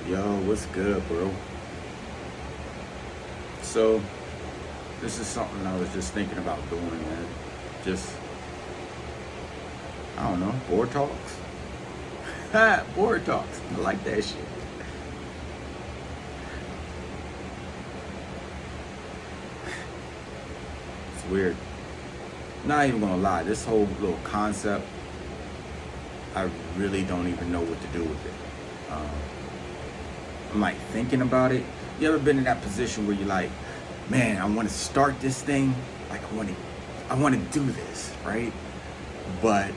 Yo, what's good, bro? So, this is something I was just thinking about doing, man. Just, I don't know, board talks? Board talks. I like that shit. It's weird. Not even gonna lie, this whole little concept, I really don't even know what to do with it. Um, I'm like thinking about it. You ever been in that position where you're like, man, I want to start this thing, like I want to do this, right? But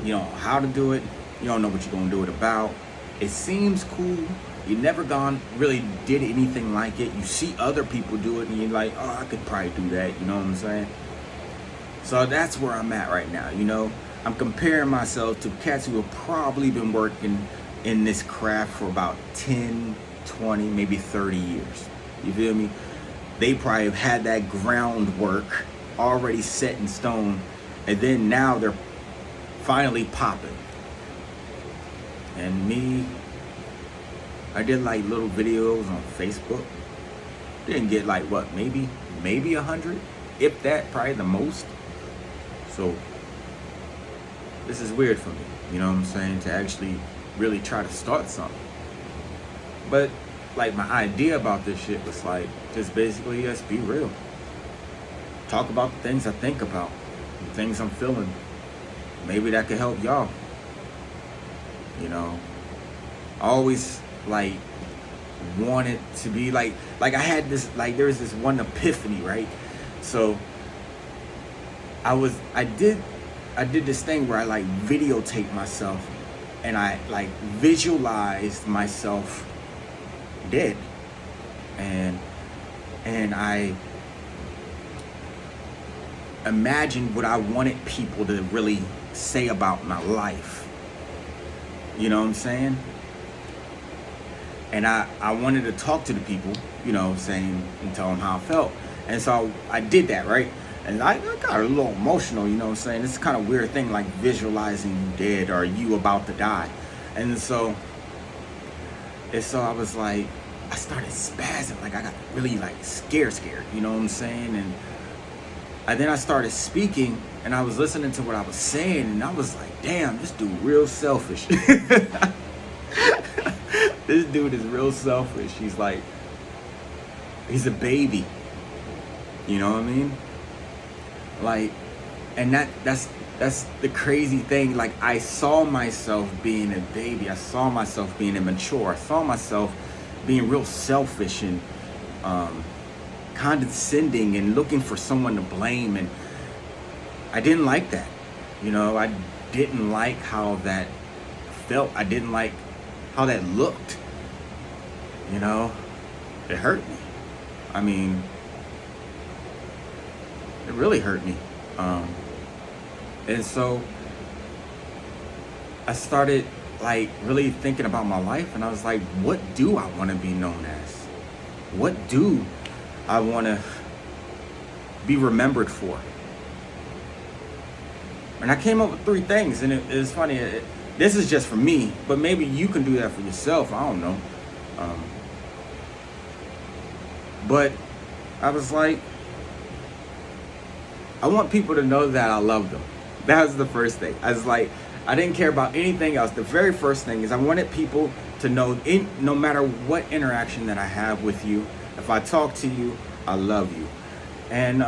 you know how to do it. You don't know what you're gonna do it about. It seems cool. You never gone really did anything like it. You see other people do it, and you're like, oh, I could probably do that. You know what I'm saying? So that's where I'm at right now. I'm comparing myself to cats who have probably been working in this craft for about 10, 20, maybe 30 years. You feel me? They probably have had that groundwork already set in stone, and then now they're finally popping. And me, I did like little videos on Facebook. Didn't get like what, maybe 100, if that, probably the most. So this is weird for me, you know what I'm saying, to actually really try to start something. But like my idea about this shit was like just basically just be real. Talk about the things I think about, the things I'm feeling. Maybe that could help y'all. You know, I always like wanted to be like I had this, like there was this one epiphany, right? So I did this thing where I like videotaped myself, and I like visualized myself dead, and I imagined what I wanted people to really say about my life. You know what I'm saying? And I wanted to talk to the people, you know what I'm saying, and tell them how I felt. And so I did that, right? And I got a little emotional, you know what I'm saying? It's kind of weird thing, like visualizing you dead or you about to die. And so I was like, I started spazzing, like I got really like scared, you know what I'm saying? And then I started speaking, and I was listening to what I was saying, and I was like, damn, this dude real selfish. This dude is real selfish. He's a baby. You know what I mean? Like, and that's the crazy thing. Like, I saw myself being a baby. I saw myself being immature. I saw myself being real selfish and condescending and looking for someone to blame. And I didn't like that. You know, I didn't like how that felt. I didn't like how that looked. You know, it hurt me. I mean, it really hurt me. And so I started like really thinking about my life, and I was like, what do I want to be known as? What do I want to be remembered for? And I came up with 3 things, and it's funny. This is just for me, but maybe you can do that for yourself. I don't know. But I was like, I want people to know that I love them. That was the first thing. I was like, I didn't care about anything else. The very first thing is I wanted people to know, no matter what interaction that I have with you, if I talk to you, I love you. And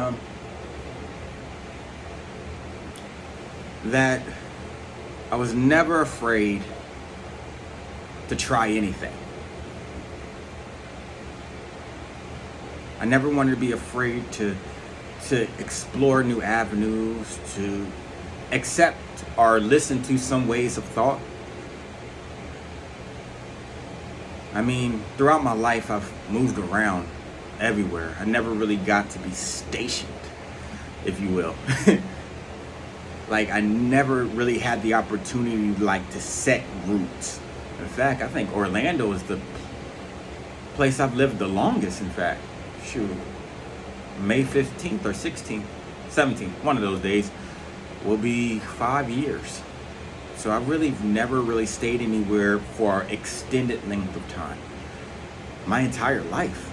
that I was never afraid to try anything. I never wanted to be afraid to explore new avenues, to accept or listen to some ways of thought. I mean, throughout my life, I've moved around everywhere. I never really got to be stationed, if you will. Like, I never really had the opportunity like to set roots. In fact, I think Orlando is the place I've lived the longest, in fact. Shoot, May 15th or 16th, 17th, one of those days will be 5 years. So I really never really stayed anywhere for an extended length of time. My entire life.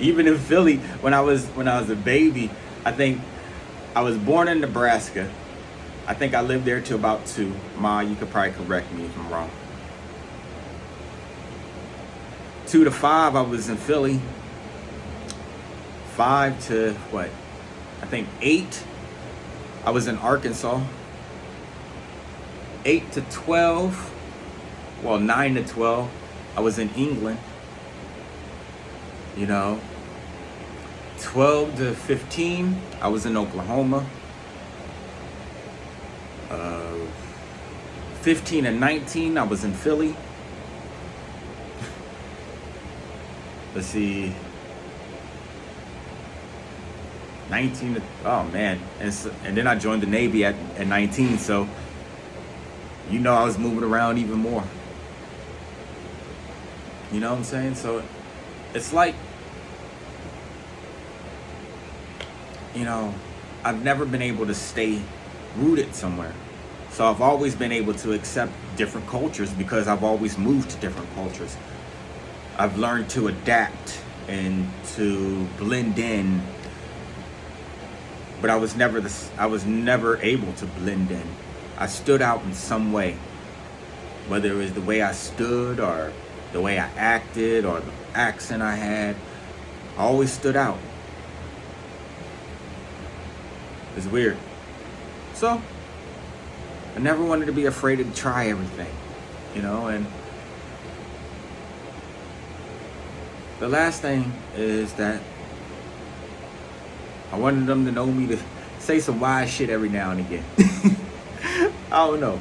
Even in Philly, when I was a baby, I think I was born in Nebraska. I think I lived there till about 2. Ma, you could probably correct me if I'm wrong. 2 to 5, I was in Philly. 5 to what? I think 8, I was in Arkansas. 8 to 12, well, 9 to 12, I was in England. 12 to 15, I was in Oklahoma. 15 to 19, I was in Philly. Let's see. 19 to, oh man. And then I joined the Navy at 19, so I was moving around even more. You know what I'm saying? So it's like, I've never been able to stay rooted somewhere. So I've always been able to accept different cultures because I've always moved to different cultures. I've learned to adapt and to blend in, but I was never able to blend in. I stood out in some way, whether it was the way I stood or the way I acted or the accent I had. I always stood out. It's weird. So I never wanted to be afraid to try everything, and the last thing is that I wanted them to know me to say some wise shit every now and again. I don't know.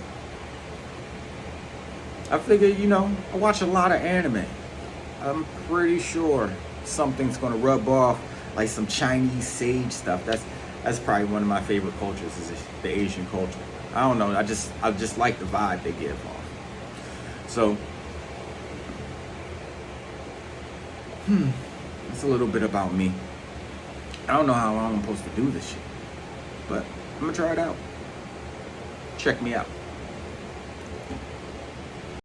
I figured, I watch a lot of anime. I'm pretty sure something's gonna rub off, like some Chinese sage stuff. That's probably one of my favorite cultures, is the Asian culture. I don't know. I just like the vibe they give off. So, that's a little bit about me. I don't know how long I'm supposed to do this shit, but I'm gonna try it out. Check me out.